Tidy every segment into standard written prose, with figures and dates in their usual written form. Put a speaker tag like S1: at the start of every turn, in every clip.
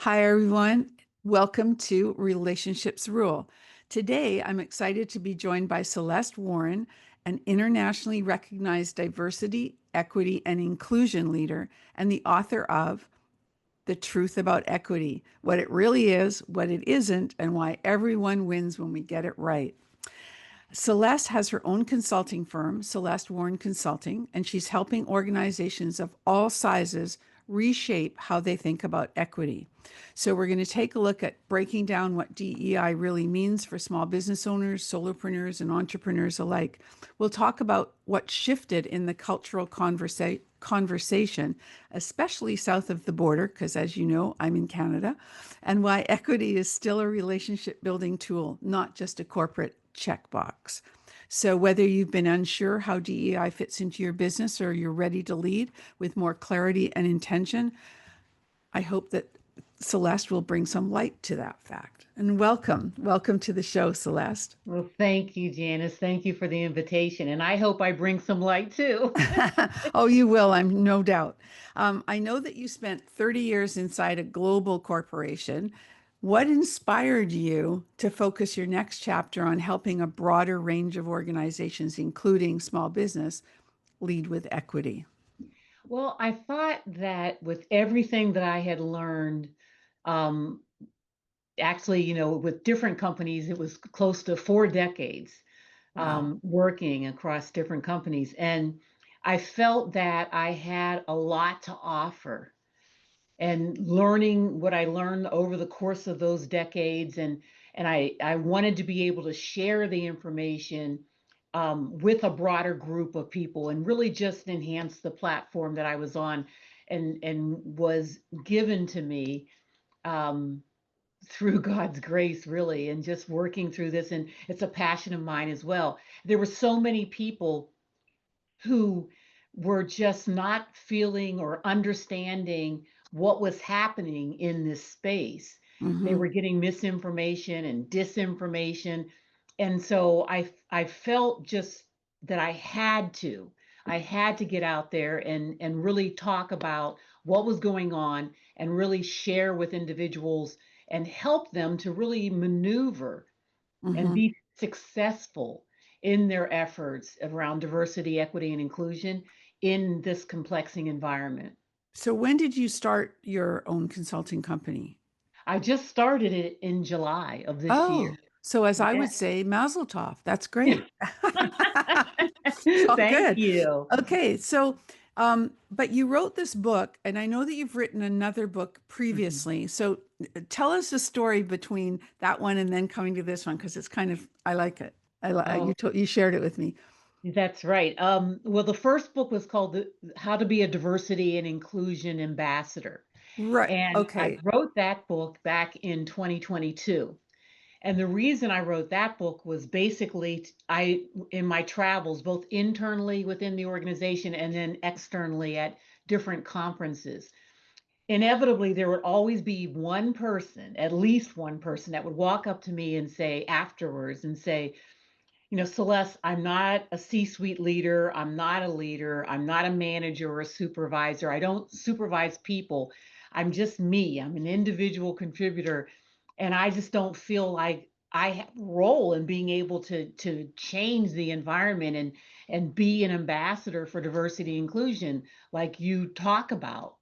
S1: Hi, everyone. Welcome to Relationships Rule. Today, I'm excited to be joined by Celeste Warren, an internationally recognized diversity, equity, and inclusion leader, and the author of The Truth About Equity, What It Really Is, What It Isn't, and Why Everyone Wins When We Get It Right. Celeste has her own consulting firm, Celeste Warren Consulting, and she's helping organizations of all sizes reshape how they think about equity. So, we're going to take a look at breaking down what DEI really means for small business owners, solopreneurs, and entrepreneurs alike. We'll talk about what shifted in the cultural conversation, especially south of the border, because as you know, I'm in Canada, and why equity is still a relationship building tool, not just a corporate checkbox. So, whether you've been unsure how DEI fits into your business or you're ready to lead with more clarity and intention, I hope that Celeste will bring some light to that fact. And welcome. Welcome to the show, Celeste.
S2: Well, thank you, Janice. Thank you for the invitation. And I hope I bring some light too.
S1: Oh, you will, I'm no doubt. I know that you spent 30 years inside a global corporation. What inspired you to focus your next chapter on helping a broader range of organizations, including small business, lead with equity?
S2: Well, I thought that with everything that I had learned, um, actually, with different companies, it was close to 4 decades
S1: Wow.
S2: working across different companies. And I felt that I had a lot to offer and learning what I learned over the course of those decades. And I wanted to be able to share the information with a broader group of people and really just enhance the platform that I was on and was given to me um, through God's grace, really, and just working through this. And it's a passion of mine as well. There were so many people who were just not feeling or understanding what was happening in this space. They
S1: Hmm.
S2: were getting misinformation and disinformation. And so I felt just that I had to get out there and really talk about what was going on and really share with individuals and help them to really maneuver and
S1: Hmm.
S2: be successful in their efforts around diversity, equity, and inclusion in this complexing environment.
S1: So, when did you start your own consulting company?
S2: I just started it in July of this year.
S1: Oh, so as I
S2: Yeah.
S1: would say, Mazel tov. That's great. Oh,
S2: Thank
S1: good.
S2: you.
S1: Okay, so, but you wrote this book, and I know that you've written another book
S2: Mhm.
S1: previously. So tell us the story between that one and then coming to this one, because it's kind of, I like it.
S2: Oh,
S1: You shared it with me.
S2: that's right. Well, the first book was called How to Be a Diversity and Inclusion Ambassador.
S1: Right.
S2: And I
S1: Okay.
S2: wrote that book back in 2022. And the reason I wrote that book was basically in my travels, both internally within the organization and then externally at different conferences, inevitably there would always be one person, at least one person, that would walk up to me and say afterwards and say, Celeste, I'm not a C-suite leader. I'm not a leader. I'm not a manager or a supervisor. I don't supervise people. I'm just me. I'm an individual contributor. And I just don't feel like I have a role in being able to change the environment and be an ambassador for diversity and inclusion like you talk about.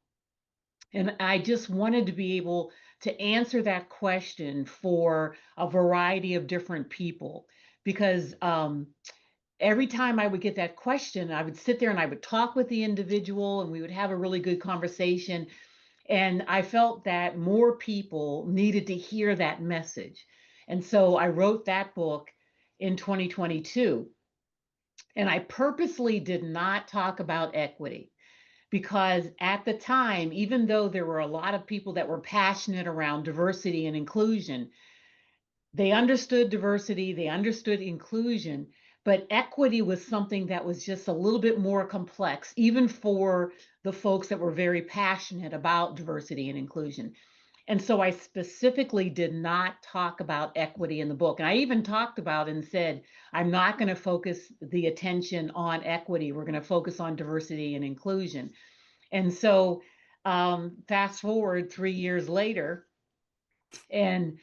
S2: And I just wanted to be able to answer that question for a variety of different people because every time I would get that question, I would sit there and I would talk with the individual and we would have a really good conversation. And I felt that more people needed to hear that message. And so I wrote that book in 2022. And I purposely did not talk about equity because at the time, even though there were a lot of people that were passionate around diversity and inclusion, they understood diversity, they understood inclusion, but equity was something that was just a little bit more complex, even for the folks that were very passionate about diversity and inclusion. And so I specifically did not talk about equity in the book. And I even talked about and said, I'm not going to focus the attention on equity. We're going to focus on diversity and inclusion. And so, fast forward 3 years later, And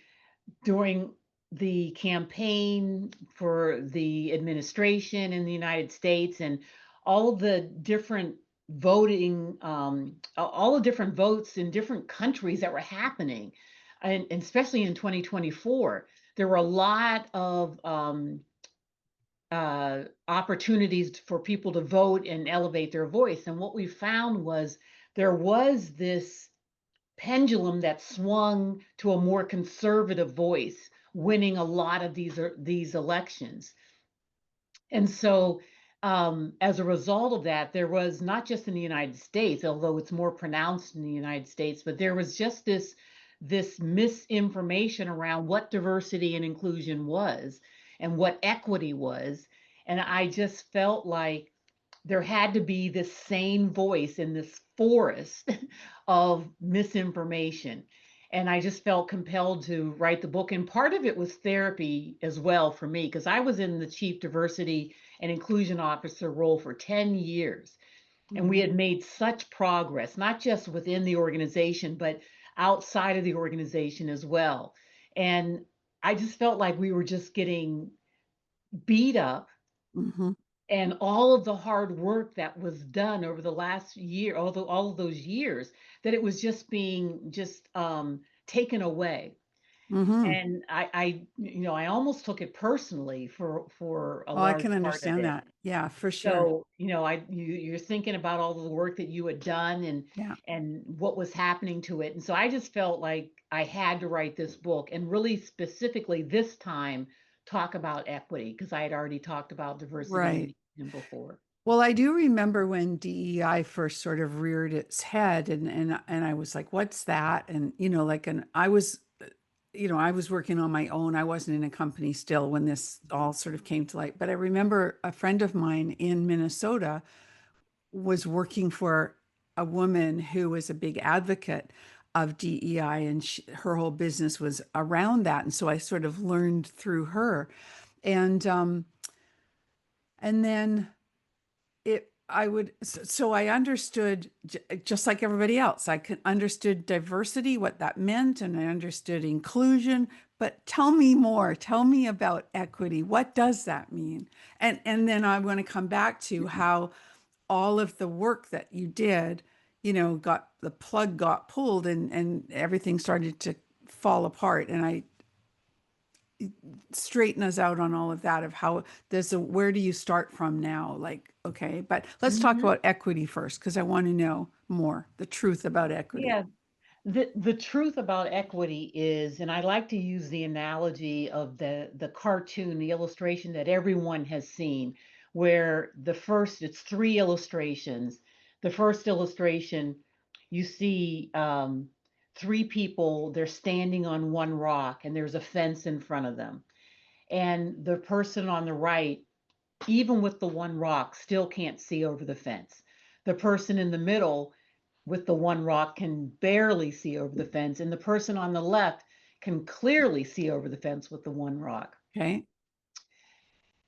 S2: during the campaign for the administration in the United States and all the different voting, all the different votes in different countries that were happening, and especially in 2024, there were a lot of opportunities for people to vote and elevate their voice. And what we found was there was this pendulum that swung to a more conservative voice, winning a lot of these elections. And so, as a result of that, there was not just in the United States, although it's more pronounced in the United States, but there was just this misinformation around what diversity and inclusion was and what equity was. And I just felt like there had to be this sane voice in this forest of misinformation. And I just felt compelled to write the book. And part of it was therapy as well for me, because I was in the chief diversity and inclusion officer role for 10 years. And we
S1: Mhm.
S2: had made such progress, not just within the organization, but outside of the organization as well. And I just felt like we were just getting beat up,
S1: Mhm.
S2: and all of the hard work that was done over the last year, all of those years, that it was just being just taken away.
S1: Mhm.
S2: And I almost took it personally for a
S1: Oh, I
S2: large
S1: can
S2: part of
S1: understand
S2: it.
S1: that. Yeah, for sure.
S2: So, you're thinking about all the work that you had done
S1: Yeah.
S2: and what was happening to it. And so I just felt like I had to write this book and really specifically this time talk about equity because I had already talked about diversity and
S1: Right.
S2: inclusion before.
S1: Well, I do remember when DEI first sort of reared its head and I was like, what's that? And like and I was I was working on my own. I wasn't in a company still when this all sort of came to light. But I remember a friend of mine in Minnesota was working for a woman who was a big advocate of DEI, and her whole business was around that. And so I sort of learned through her, and and then I would so I understood just like everybody else. I could understood diversity, what that meant, and I understood inclusion. But tell me more. Tell me about equity. What does that mean? And then I want to come back to how all of the work that you did, got the plug got pulled and everything started to fall apart. And I straighten us out on all of that of how there's a where do you start from now? Like, okay, but let's talk
S2: Mhm.
S1: about equity first because I want to know more, the truth about equity.
S2: Yeah, the truth about equity is, and I like to use the analogy of the cartoon, the illustration that everyone has seen, where it's three illustrations. The first illustration, you see three people, they're standing on one rock, and there's a fence in front of them. And the person on the right, even with the one rock, still can't see over the fence. The person in the middle with the one rock can barely see over the fence, and the person on the left can clearly see over the fence with the one rock.
S1: Okay.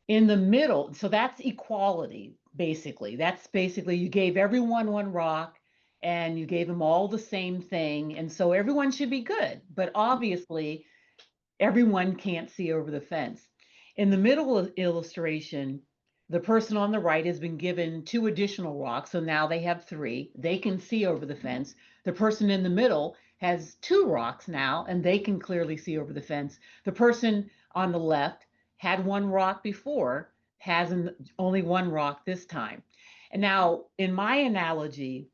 S2: In the middle, so that's equality, basically. That's basically you gave everyone one rock and you gave them all the same thing, and so everyone should be good. But obviously, everyone can't see over the fence. In the middle illustration, the person on the right has been given two additional rocks, so now they have three. They can see over the fence. The person in the middle has two rocks now, and they can clearly see over the fence. The person on the left had one rock before, has only one rock this time. And now, in my analogy,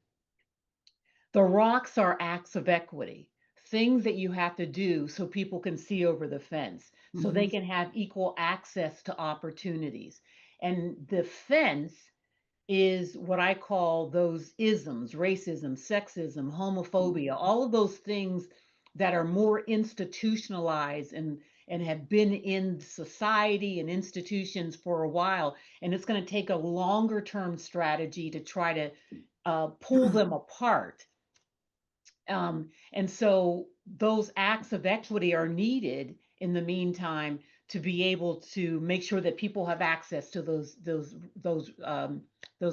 S2: the rocks are acts of equity, things that you have to do so people can see over the fence, so they
S1: Hmm.
S2: can have equal access to opportunities. And the fence is what I call those isms: racism, sexism, homophobia, all of those things that are more institutionalized and have been in society and institutions for a while. And it's going to take a longer term strategy to try to pull them apart. And so those acts of equity are needed in the meantime to be able to make sure that people have access to those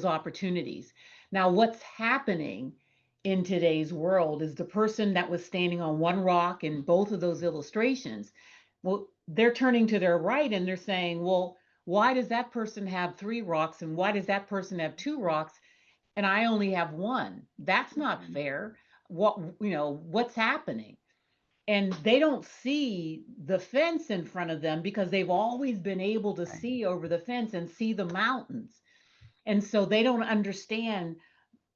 S2: opportunities. Now, what's happening in today's world is the person that was standing on one rock in both of those illustrations. Well, they're turning to their right and they're saying, well, why does that person have three rocks and why does that person have two rocks and I only have one? That's not
S1: Mhm.
S2: fair. What, what's happening? And they don't see the fence in front of them because they've always been able to
S1: Right.
S2: see over the fence and see the mountains. And so they don't understand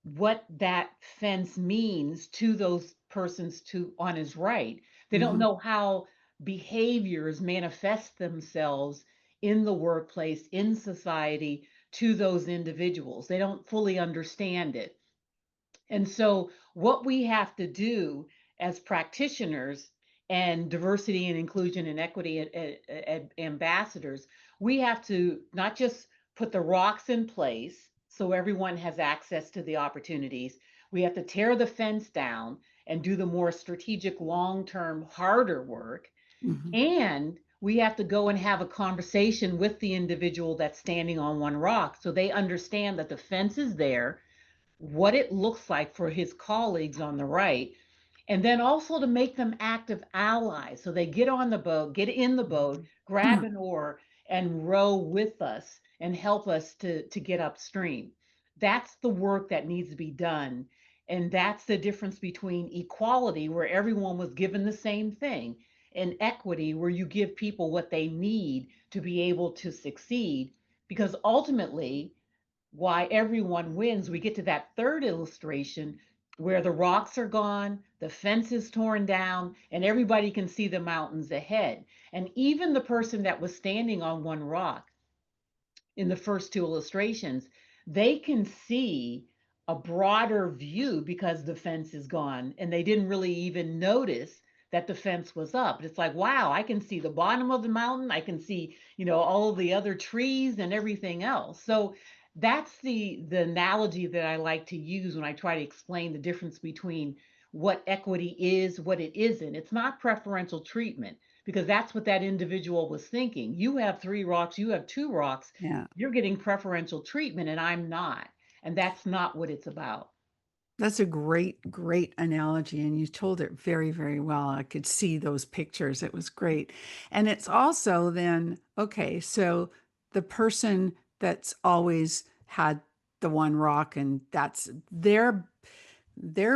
S2: what that fence means to those persons to on his right. They don't
S1: Mhm.
S2: know how behaviors manifest themselves in the workplace, in society to those individuals. They don't fully understand it. And so, what we have to do as practitioners and diversity and inclusion and equity ambassadors, we have to not just put the rocks in place so everyone has access to the opportunities. We have to tear the fence down and do the more strategic, long term, harder work.
S1: Mhm.
S2: And we have to go and have a conversation with the individual that's standing on one rock so they understand that the fence is there, what it looks like for his colleagues on the right, and then also to make them active allies. So they get on the boat, get in the boat, grab an oar, and row with us and help us to get upstream. That's the work that needs to be done. And that's the difference between equality, where everyone was given the same thing, and equity, where you give people what they need to be able to succeed. Because ultimately, why everyone wins, we get to that third illustration where the rocks are gone, the fence is torn down, and everybody can see the mountains ahead. And even the person that was standing on one rock in the first two illustrations, they can see a broader view because the fence is gone and they didn't really even notice that the fence was up. It's like, wow, I can see the bottom of the mountain. I can see, all of the other trees and everything else. So that's the analogy that I like to use when I try to explain the difference between what equity is, what it isn't. It's not preferential treatment because that's what that individual was thinking. You have three rocks, you have two rocks,
S1: Yeah.
S2: you're getting preferential treatment and I'm not. And that's not what it's about.
S1: That's a great, great analogy. And you told it very, very well. I could see those pictures. It was great. And it's also then, okay, so the person that's always had the one rock and that's their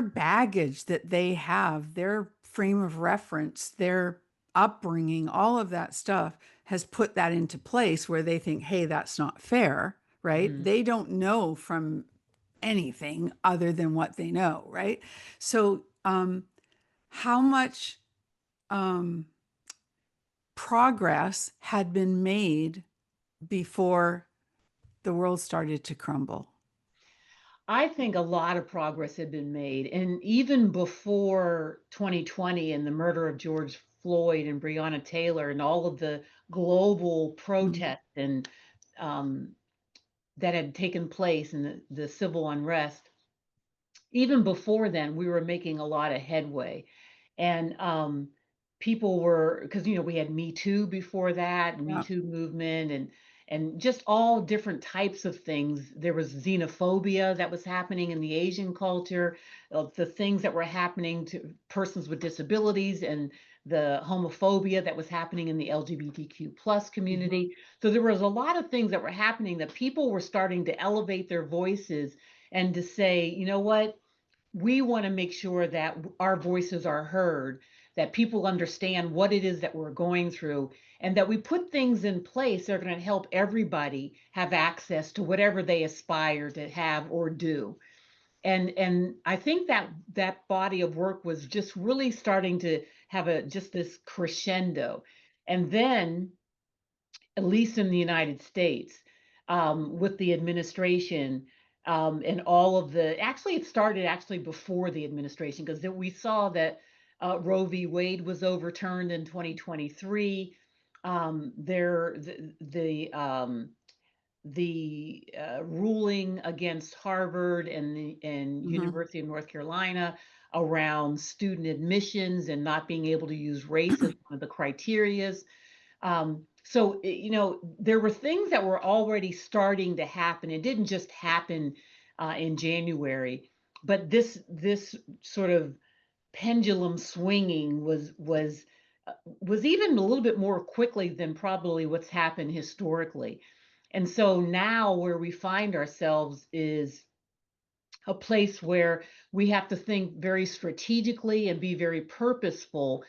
S1: baggage that they have, their frame of reference, their upbringing, all of that stuff has put that into place where they think, hey, that's not fair, right?
S2: Mhm.
S1: They don't know from anything other than what they know, right? So, how much um, progress had been made before the world started to crumble?
S2: I think a lot of progress had been made. And even before 2020 and the murder of George Floyd and Breonna Taylor and all of the global
S1: Mhm.
S2: protests and um, that had taken place and the civil unrest, even before then, we were making a lot of headway. And people were, because we had Me Too before that, Me
S1: Yeah.
S2: Too movement, and just all different types of things. There was xenophobia that was happening in the Asian culture, the things that were happening to persons with disabilities, and the homophobia that was happening in the LGBTQ plus
S1: Mhm.
S2: community. So there was a lot of things that were happening that people were starting to elevate their voices and to say, you know what, we want to make sure that our voices are heard, that people understand what it is that we're going through, and that we put things in place that are going to help everybody have access to whatever they aspire to have or do. And I think that that body of work was just really starting to have a just this crescendo. And then, at least in the United States, with the administration and all of the, actually, it started actually before the administration because we saw that Roe v. Wade was overturned in 2023. There, the ruling against Harvard and
S1: Mhm.
S2: University of North Carolina around student admissions and not being able to use race as one of the criterias. So, there were things that were already starting to happen. It didn't just happen in January, but this sort of pendulum swinging was even a little bit more quickly than probably what's happened historically. And so now where we find ourselves is a place where we have to think very strategically and be very purposeful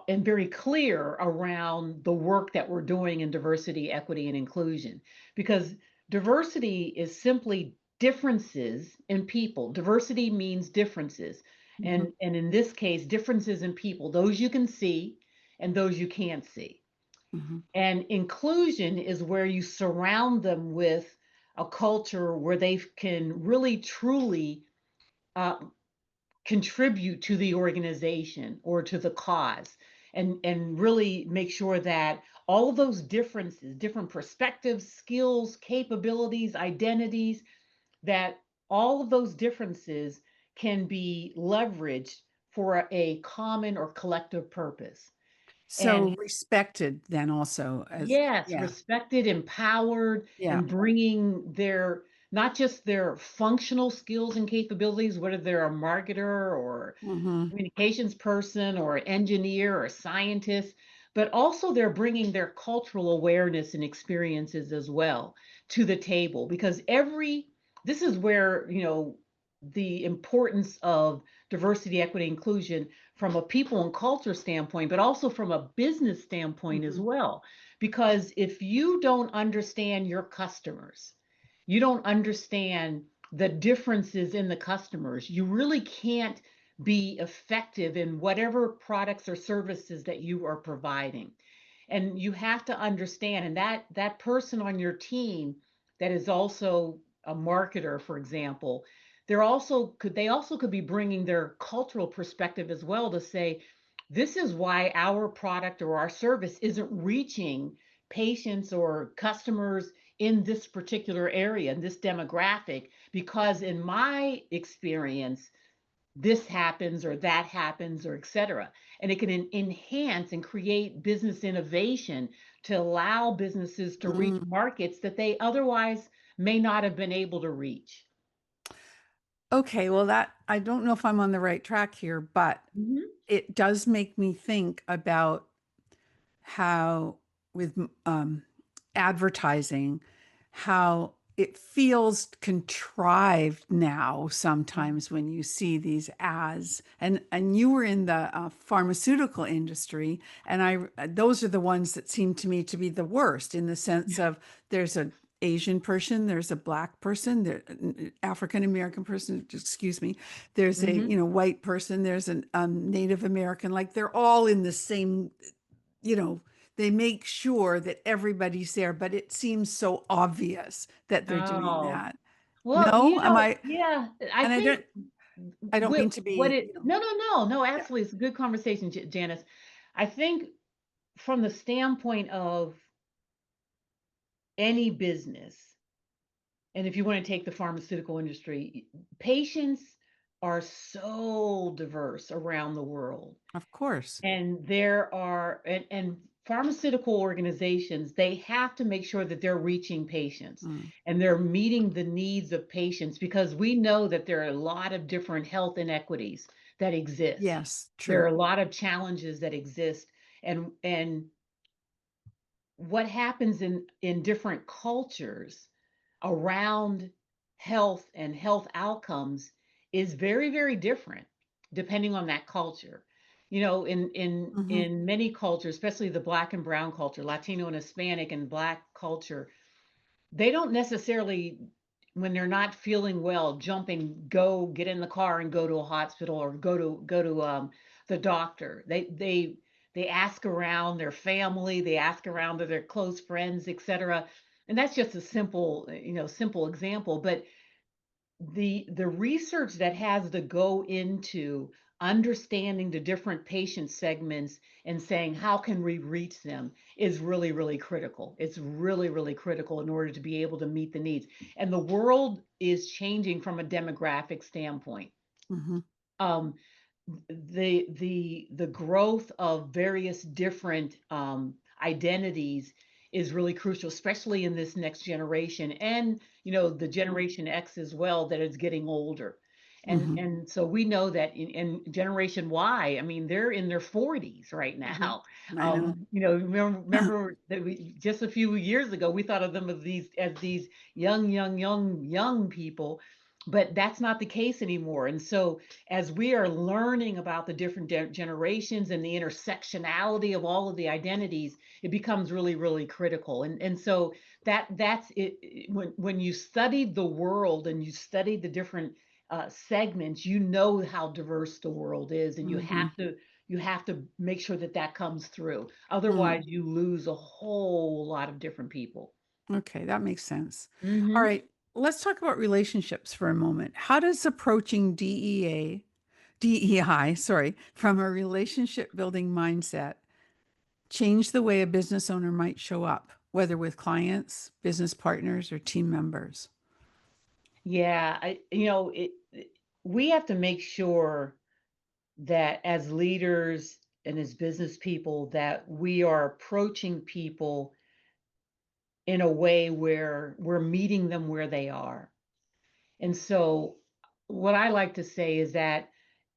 S2: and very clear around the work that we're doing in diversity, equity, and inclusion. Because diversity is simply differences in people. Diversity means differences.
S1: Mhm,
S2: And in this case, differences in people, those you can see and those you can't see.
S1: mhm.
S2: And inclusion is where you surround them with a culture where they can really truly uh, contribute to the organization or to the cause, and really make sure that all of those differences, different perspectives, skills, capabilities, identities, that all of those differences can be leveraged for a common or collective purpose. And
S1: So respected then also as
S2: yes,
S1: yeah,
S2: respected, empowered,
S1: yeah.
S2: and bringing their not just their functional skills and capabilities, whether they're a marketer or
S1: Mhm,
S2: communications person or engineer or scientist, but also they're bringing their cultural awareness and experiences as well to the table. Because this is where, the importance of diversity, equity, inclusion from a people and culture standpoint, but also from a business standpoint as
S1: mhm,
S2: well. Because if you don't understand your customers, you don't understand the differences in the customers, you really can't be effective in whatever products or services that you are providing. And you have to understand, and that person on your team that is also a marketer, for example, they also could be bringing their cultural perspective as well to say, this is why our product or our service isn't reaching patients or customers in this particular area, in this demographic, because in my experience, this happens or that happens or etc. And it can enhance and create business innovation to allow businesses to reach
S1: mm.
S2: markets that they otherwise may not have been able to reach.
S1: Okay, well that I don't know if I'm on the right track here, but
S2: Mhm.
S1: it does make me think about how with advertising, how it feels contrived now sometimes when you see these ads. And you were in the pharmaceutical industry, and those are the ones that seem to me to be the worst in the sense of there's a Asian person, there's a black person, there African American person, excuse me, there's a
S2: Mhm.
S1: white person, there's an Native American, like they're all in the same, you know, they make sure that everybody's there, but it seems so obvious that they're doing
S2: Oh,
S1: that.
S2: well,
S1: No, am I?
S2: yeah, I
S1: And
S2: think
S1: I don't mean to
S2: what
S1: be,
S2: it, no, no, no, no,
S1: yeah,
S2: absolutely. It's a good conversation, Janice. I think from the standpoint of any business, and if you want to take the pharmaceutical industry, patients are so diverse around the world.
S1: of course.
S2: And there are, and pharmaceutical organizations, they have to make sure that they're reaching patients
S1: Mm.
S2: and they're meeting the needs of patients, because we know that there are a lot of different health inequities that exist.
S1: Yes,
S2: There are
S1: true.
S2: a lot of challenges that exist. And what happens in different cultures around health and health outcomes is very, very different depending on that culture.
S1: Hmm.
S2: In many cultures, especially the black and brown culture, Latino and Hispanic and black culture, they don't necessarily, when they're not feeling well, jump and go get in the car and go to a hospital or go to the doctor. They ask around their family, they ask around to their close friends, etc. And that's just a simple example. But the research that has to go into understanding the different patient segments and saying how can we reach them is really, really critical. It's really, really critical in order to be able to meet the needs. And the world is changing from a demographic standpoint.
S1: Hmm.
S2: um, the growth of various different identities is really crucial, especially in this next generation, and the Generation X as well, that is getting older.
S1: Hmm.
S2: And so we know that in Generation Y, I mean, they're in their 40s right
S1: Hmm.
S2: now.
S1: I know.
S2: Remember that just a few years ago, we thought of them as these young people, but that's not the case anymore. And so as we are learning about the different generations and the intersectionality of all of the identities, it becomes really, really critical. And so that's it. When you study the world and you study the different segments, you know how diverse the world is, and
S1: Hmm.
S2: you have to make sure that that comes through.
S1: Mm.
S2: Otherwise, you lose a whole lot of different people.
S1: Okay, that makes sense. All
S2: Hmm.
S1: right, let's talk about relationships for a moment. How does approaching DEI, sorry, from a relationship building mindset change the way a business owner might show up, whether with clients, business partners, or team members?
S2: Yeah, we have to make sure that as leaders and as business people that we are approaching people in a way where we're meeting them where they are. And so what I like to say is that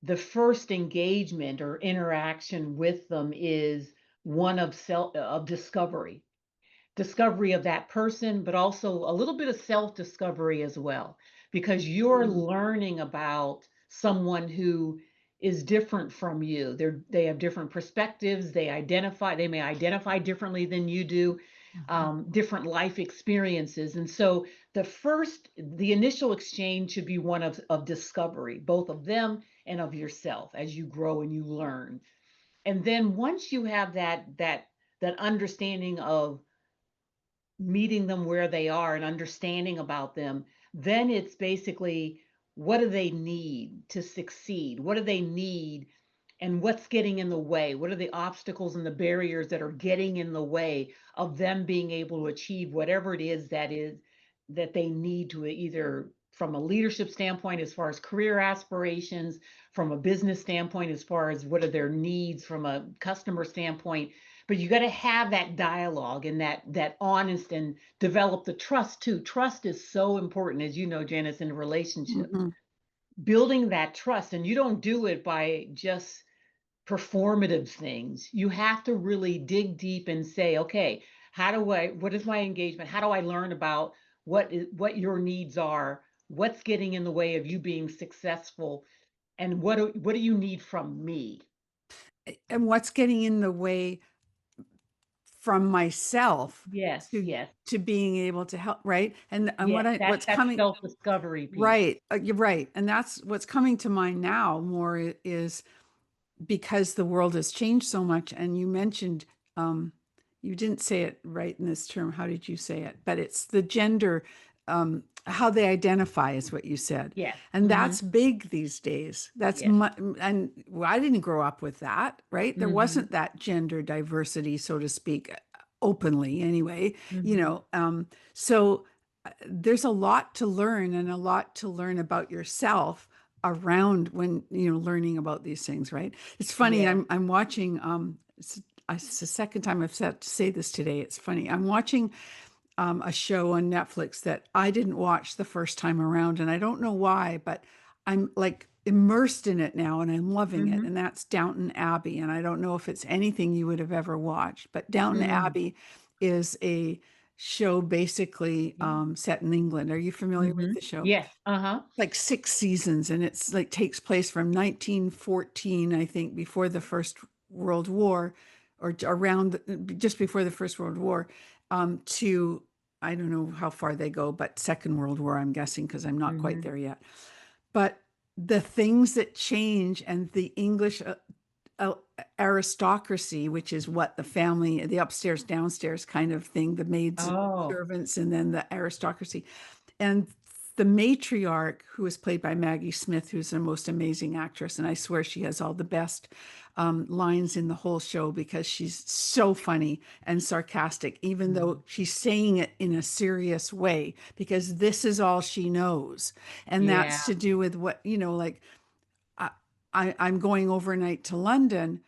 S2: the first engagement or interaction with them is one of discovery of that person, but also a little bit of self discovery as well, because you're
S1: Mhm.
S2: learning about someone who is different from you. They have different perspectives. They may identify differently than you do,
S1: Mhm.
S2: different life experiences. And so the initial exchange should be one of discovery, both of them and of yourself as you grow and you learn. And then once you have that understanding of meeting them where they are and understanding about them, then it's basically, what do they need to succeed? What do they need? And what's getting in the way? What are the obstacles and the barriers that are getting in the way of them being able to achieve whatever it is that they need to, either from a leadership standpoint as far as career aspirations, from a business standpoint as far as what are their needs from a customer standpoint. But you got to have that dialogue and that honest, and develop the trust too. Trust is so important, as you know, Janice, in a relationship.
S1: Mhm.
S2: Building that trust, and you don't do it by just performative things. You have to really dig deep and say, okay, what is my engagement? How do I learn about what your needs are? What's getting in the way of you being successful? And what do you need from me?
S1: And what's getting in the way from myself
S2: Yes,
S1: to
S2: yes,
S1: being able to help, right? And
S2: yes. That's
S1: what's
S2: that
S1: coming,
S2: self-discovery piece.
S1: right? You're right, and that's what's coming to mind now more is because the world has changed so much. And you mentioned, um, you didn't say it right in this term. How did you say it? But it's the gender, how they identify is what you said.
S2: Yes.
S1: And
S2: Mm-hmm.
S1: that's big these days.
S2: Yes.
S1: And well, I didn't grow up with that, right? There
S2: Mm-hmm.
S1: wasn't that gender diversity, so to speak, openly anyway,
S2: Mm-hmm.
S1: So there's a lot to learn, and a lot to learn about yourself around when learning about these things, right? It's funny.
S2: Yeah.
S1: I'm watching. It's the second time I've said to say this today. It's funny. I'm watching a show on Netflix that I didn't watch the first time around, and I don't know why, but I'm like immersed in it now, and I'm loving it.
S2: Mm-hmm.
S1: And that's Downton Abbey. And I don't know if it's anything you would have ever watched, but Downton
S2: Mm-hmm.
S1: Abbey is a show basically set in England. Are you familiar with
S2: Mm-hmm.
S1: the show?
S2: Yes. Uh-huh.
S1: Like 6 seasons, and it's like takes place from 1914, I think, before the First World War, or just before the First World War, to I don't know how far they go, but Second World War, I'm guessing, because I'm not quite
S2: Mm-hmm.
S1: there yet. But the things that change, and the English uh, aristocracy, which is what the family, the upstairs, downstairs kind of thing, the maids and
S2: Oh.
S1: servants, and then the aristocracy. And the matriarch, who is played by Maggie Smith, who's the most amazing actress, and I swear she has all the best lines in the whole show, because she's so funny and sarcastic, even though
S2: Mhm.
S1: she's saying it in a serious way, because this is all she knows. And
S2: Yeah.
S1: that's to do with what, like, I, I'm going overnight to London,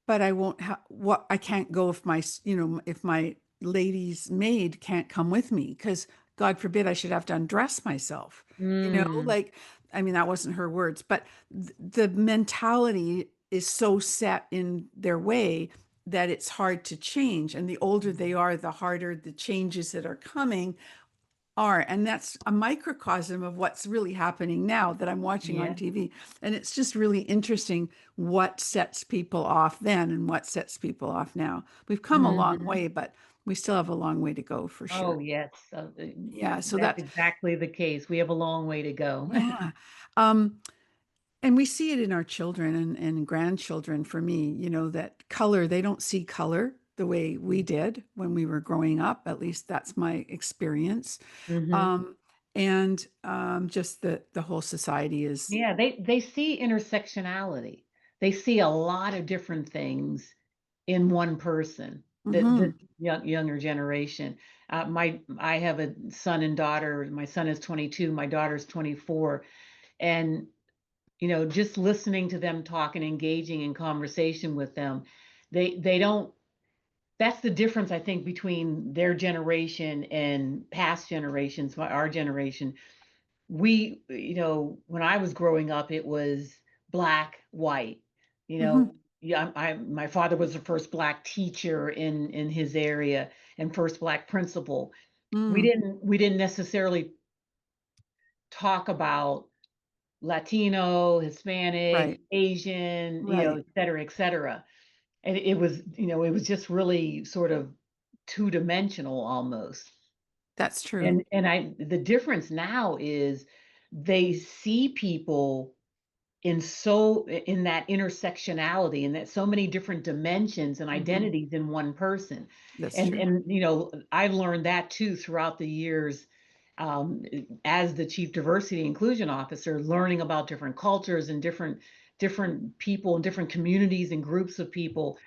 S1: but I won't have I can't go if if my lady's maid can't come with me, because God forbid I should have to undress myself.
S2: Mm,
S1: Like, I mean, that wasn't her words, but the mentality is so set in their way that it's hard to change. And the older they are, the harder the changes that are coming are. And that's a microcosm of what's really happening now that I'm watching on
S2: yeah.
S1: TV. And it's just really interesting what sets people off then and what sets people off now. We've come a long
S2: Hmm.
S1: way, but we still have a long way to go for
S2: Oh,
S1: sure.
S2: yes.
S1: Yeah. So
S2: That's
S1: that,
S2: exactly the case. We have a long way to go.
S1: yeah. Um, and we see it in our children and grandchildren for me, that color, they don't see color the way we did when we were growing up. At least that's my experience.
S2: Hmm.
S1: Um, just the whole society is,
S2: Yeah, they see intersectionality. They see a lot of different things in one person. This
S1: mhm,
S2: younger generation. I have a son and daughter. My son is 22. My daughter's 24. And just listening to them talk and engaging in conversation with them, they don't. That's the difference, I think, between their generation and past generations, our generation. When I was growing up, it was black, white.
S1: mhm,
S2: Yeah, my father was the first black teacher in his area and first black principal. We
S1: mm,
S2: didn't necessarily talk about Latino, Hispanic,
S1: right,
S2: Asian,
S1: right.
S2: et cetera, et cetera. And it was just really sort of two-dimensional almost.
S1: That's true.
S2: And the difference now is they see people in that intersectionality and that so many different dimensions and
S1: Mhm,
S2: identities in one person.
S1: that's
S2: and
S1: true.
S2: and I've learned that too throughout the years, um, as the chief diversity inclusion officer, learning about different cultures and different people and different communities and groups of people,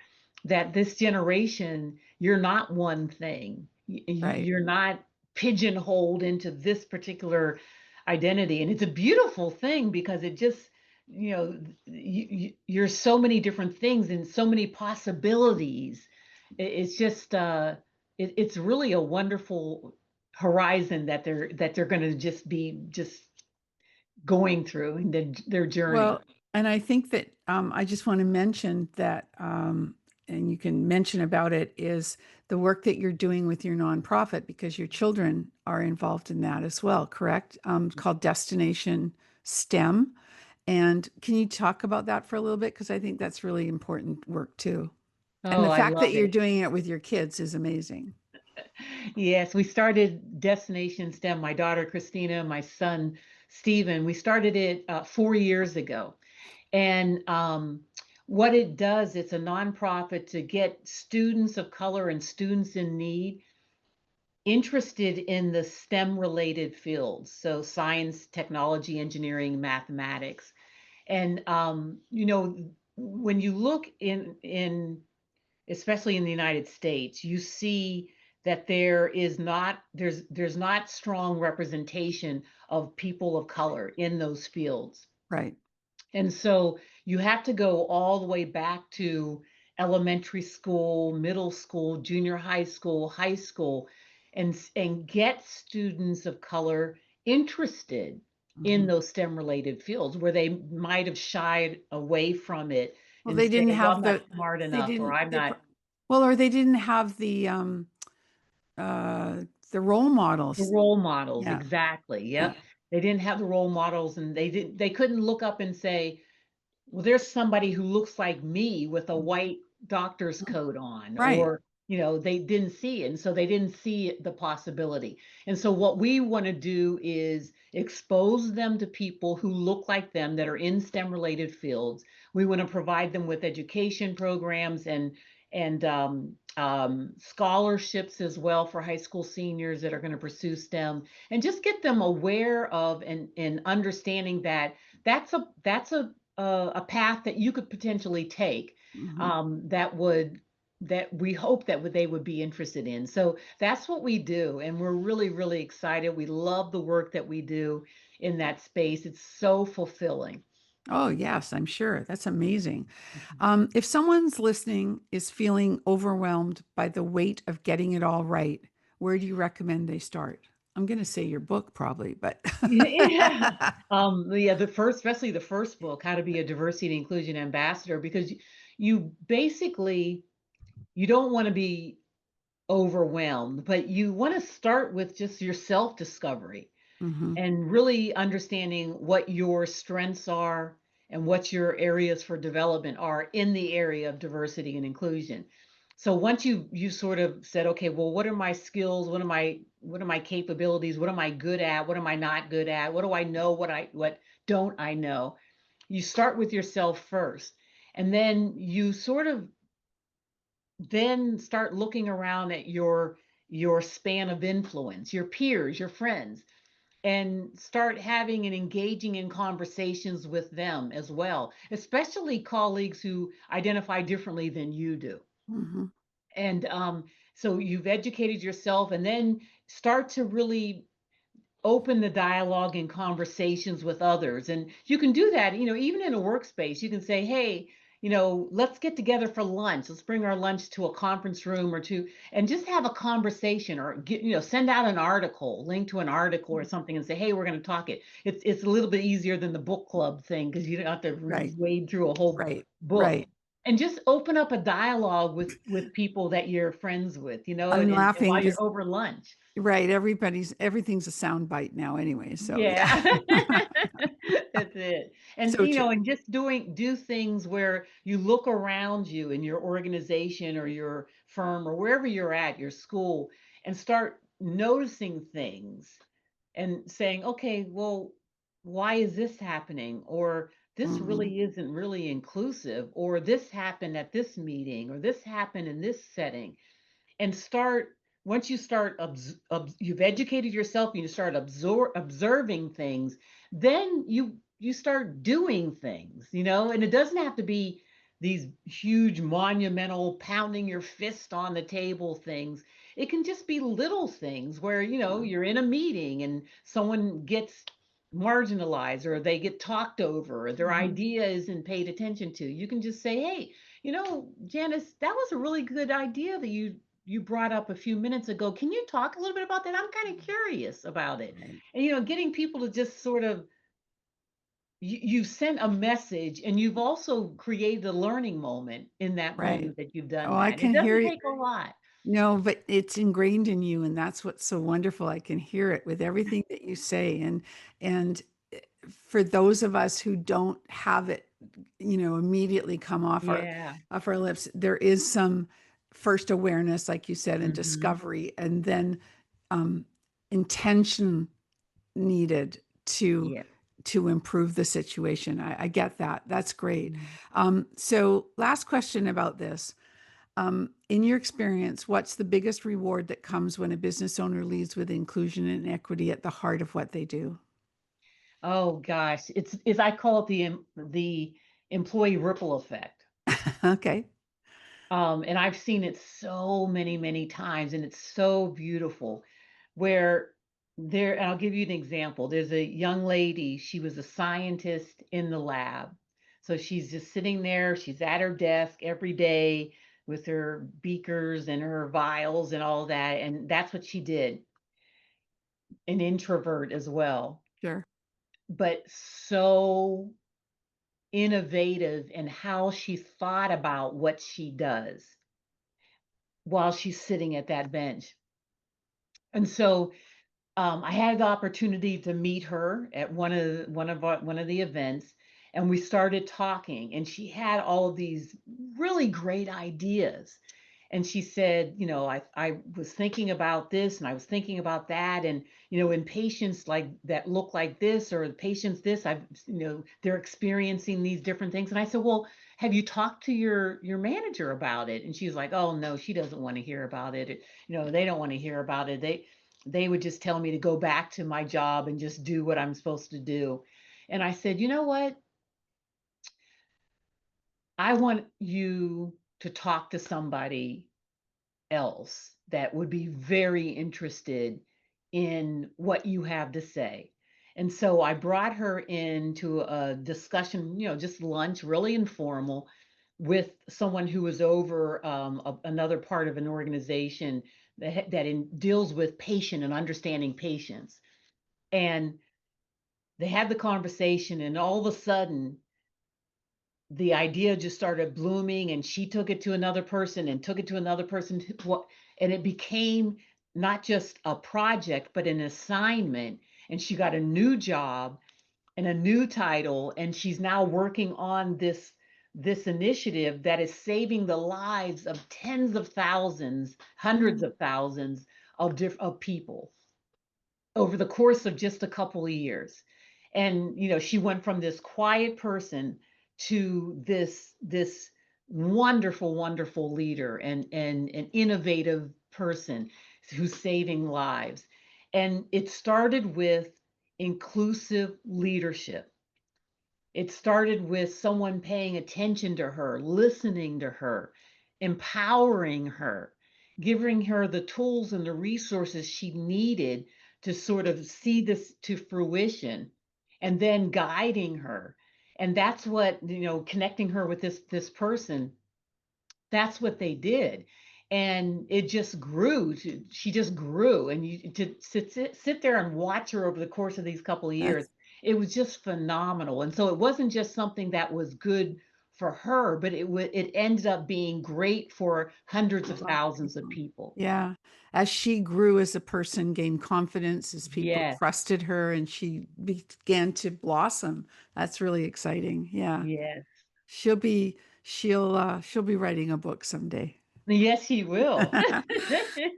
S2: that this generation, you're not one thing.
S1: Right.
S2: You're not pigeonholed into this particular identity. And it's a beautiful thing because it just, you're so many different things and so many possibilities. It's just, it's really a wonderful horizon that they're going to just be just going through in their journey.
S1: Well, and I think that I just want to mention that, and you can mention about it, is the work that you're doing with your nonprofit because your children are involved in that as well, correct? Called Destination STEM. And can you talk about that for a little bit? Because I think that's really important work too. And
S2: Oh,
S1: the
S2: I
S1: fact that
S2: love
S1: you're
S2: it.
S1: doing it with your kids is amazing.
S2: Yes, we started Destination STEM. My daughter Christina, my son Stephen. We started it 4 years ago, and what it does, it's a nonprofit to get students of color and students in need interested in the STEM related fields, so science, technology, engineering, mathematics. And when you look in especially in the United States, you see that there's not strong representation of people of color in those fields.
S1: Right.
S2: And so you have to go all the way back to elementary school, middle school, junior high school, and get students of color interested in
S1: Mhm.
S2: those STEM related fields where they might have shied away from it
S1: Well,
S2: and
S1: they
S2: say,
S1: didn't
S2: well, I'm
S1: have
S2: not
S1: the,
S2: smart
S1: they
S2: enough, or
S1: didn't,
S2: I'm not
S1: well, or they didn't have the role
S2: the
S1: models.
S2: role models.
S1: Yeah.
S2: Exactly.
S1: Yeah.
S2: Yep. They didn't have the role models, and they couldn't look up and say, well, there's somebody who looks like me with a white doctor's coat on,
S1: Right.
S2: or they didn't see it, and so they didn't see the possibility. And so what we want to do is expose them to people who look like them that are in STEM related fields. We want to provide them with education programs and scholarships as well for high school seniors that are going to pursue STEM, and just get them aware of and understanding that that's a path that you could potentially take,
S1: Mhm.
S2: that we hope that they would be interested in. So that's what we do, and we're really, really excited. We love the work that we do in that space. It's so fulfilling.
S1: Oh, yes, I'm sure. That's amazing.
S2: Mhm.
S1: If someone's listening is feeling overwhelmed by the weight of getting it all right, where do you recommend they start? I'm going to say your book probably, but
S2: Yeah. Yeah, the first, especially the first book, How to Be a Diversity and Inclusion Ambassador, because you basically you don't want to be overwhelmed, but you want to start with just your self-discovery
S1: hmm
S2: and really understanding what your strengths are and what your areas for development are in the area of diversity and inclusion. So once you sort of said, okay, well, what are my skills? What are my capabilities? What am I good at? What am I not good at? What do I know? What don't I know? You start with yourself first. And then you sort of then start looking around at your span of influence, your peers, your friends, and start having and engaging in conversations with them as well, especially colleagues who identify differently than you do.
S1: hmm
S2: And so you've educated yourself, and then start to really open the dialogue and conversations with others. And you can do that, even in a workspace. You can say, hey, let's get together for lunch. Let's bring our lunch to a conference room or two and just have a conversation, or send out an article, link to an article or something, and say, hey, we're going to talk it. It's a little bit easier than the book club thing because you don't have to
S1: Right,
S2: wade through a whole
S1: right,
S2: book.
S1: right.
S2: And just open up a dialogue with people that you're friends with,
S1: I'm
S2: and
S1: laughing
S2: while you're
S1: because
S2: over lunch.
S1: right, everything's a sound bite now anyway. So yeah,
S2: Yeah. That's it. And
S1: so true.
S2: and just do things where you look around you in your organization or your firm or wherever you're at, your school, and start noticing things and saying, okay, well, why is this happening? Or this
S1: hmm
S2: really isn't really inclusive, or this happened at this meeting, or this happened in this setting. And start once you start you've educated yourself and you start observing things, then you start doing things, and it doesn't have to be these huge monumental pounding your fist on the table things. It can just be little things where you're in a meeting and someone gets marginalized or they get talked over or their
S1: hmm
S2: idea isn't paid attention to. You can just say, hey, Janice, that was a really good idea that you brought up a few minutes ago. Can you talk a little bit about that? I'm kind of curious about it.
S1: Right,
S2: And getting people to just sort of you sent a message and you've also created a learning moment in that
S1: right.
S2: moment that you've done
S1: Oh, I
S2: that. It
S1: can hear
S2: doesn't
S1: you.
S2: take a lot.
S1: No, but it's ingrained in you, and that's what's so wonderful. I can hear it with everything that you say, and for those of us who don't have it, immediately come
S2: Yeah.
S1: off our lips, there is some first awareness, like you said, and
S2: Hmm.
S1: discovery, and then um, intention needed to
S2: Yeah.
S1: improve the situation. I get that. That's great.
S2: Mhm.
S1: So, last question about this. In your experience, what's the biggest reward that comes when a business owner leads with inclusion and equity at the heart of what they do?
S2: Oh gosh, it's I call it the employee ripple effect.
S1: Okay,
S2: And I've seen it so many, many times, and it's so beautiful. Where and I'll give you an example. There's a young lady, she was a scientist in the lab. So she's just sitting there, she's at her desk every day with her beakers and her vials and all that. And that's what she did, an introvert as well,
S1: sure.
S2: but so innovative in how she thought about what she does while she's sitting at that bench. And so I had the opportunity to meet her at one of the events, and we started talking. And she had all of these really great ideas. And she said, I was thinking about this, and I was thinking about that, and in patients like that look like this, or the patients this, they're experiencing these different things. And I said, well, have you talked to your manager about it? And she's like, oh no, she doesn't want to hear about it. They don't want to hear about it. They would just tell me to go back to my job and just do what I'm supposed to do. And I said, you know what? I want you to talk to somebody else that would be very interested in what you have to say. And so I brought her into a discussion, just lunch, really informal, with someone who was over another part of an organization that deals with patient and understanding patients. And they had the conversation, and all of a sudden, the idea just started blooming, and she took it to another person and took it to another person, and it became not just a project, but an assignment. And she got a new job and a new title, and she's now working on this initiative that is saving the lives of tens of thousands, hundreds
S1: Mm.
S2: of thousands of people over the course of just a couple of years. And she went from this quiet person to this wonderful, wonderful leader and an innovative person who's saving lives. And it started with inclusive leadership. It started with someone paying attention to her, listening to her, empowering her, giving her the tools and the resources she needed to sort of see this to fruition, and then guiding her. And that's what, connecting her with this person, that's what they did. And it just grew. She just grew. And to sit there and watch her over the course of these couple of years,
S1: That's
S2: it was just phenomenal. And so it wasn't just something that was good for her, but it ended up being great for hundreds
S1: a
S2: of
S1: lot of
S2: thousands of
S1: people.
S2: people.
S1: Yeah. As she grew as a person, gained confidence, as people
S2: Yes,
S1: trusted her, and she began to blossom. That's really exciting. Yeah.
S2: yes,
S1: She'll be writing a book someday.
S2: yes, he will.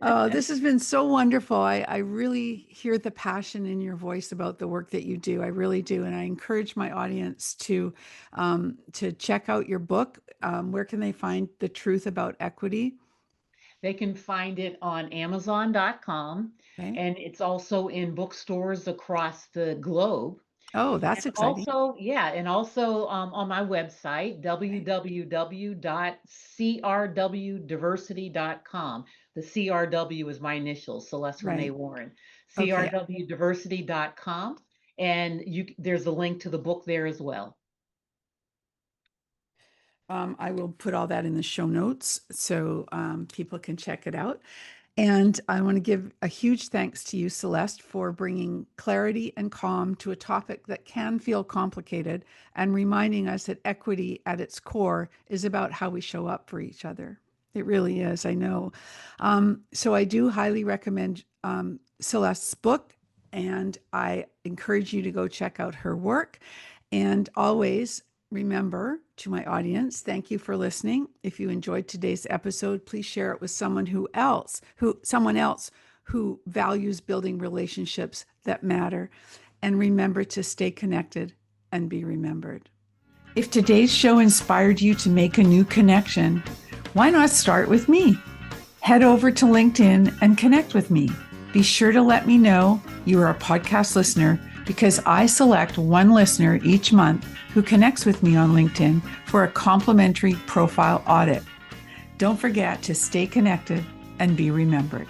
S1: Oh, this has been so wonderful. I really hear the passion in your voice about the work that you do. I really do. And I encourage my audience to check out your book. Where can they find The Truth About Equity?
S2: They can find it on Amazon.com,
S1: Okay.
S2: and it's also in bookstores across the globe.
S1: Oh,
S2: And
S1: that's exciting.
S2: also, yeah, and also on my website,
S1: Okay.
S2: www.crwdiversity.com. The CRW is my initials, Celeste Renee
S1: Right.
S2: Warren.
S1: Okay.
S2: crwdiversity.com. And there's a link to the book there as well.
S1: I will put all that in the show notes so people can check it out. And I want to give a huge thanks to you, Celeste, for bringing clarity and calm to a topic that can feel complicated and reminding us that equity at its core is about how we show up for each other. It really is, I know. So I do highly recommend Celeste's book, and I encourage you to go check out her work. And always remember, to my audience, thank you for listening. If you enjoyed today's episode, please share it with someone else who values building relationships that matter. And remember to stay connected and be remembered. If today's show inspired you to make a new connection, why not start with me? Head over to LinkedIn and connect with me. Be sure to let me know you are a podcast listener, because I select one listener each month who connects with me on LinkedIn for a complimentary profile audit. Don't forget to stay connected and be remembered.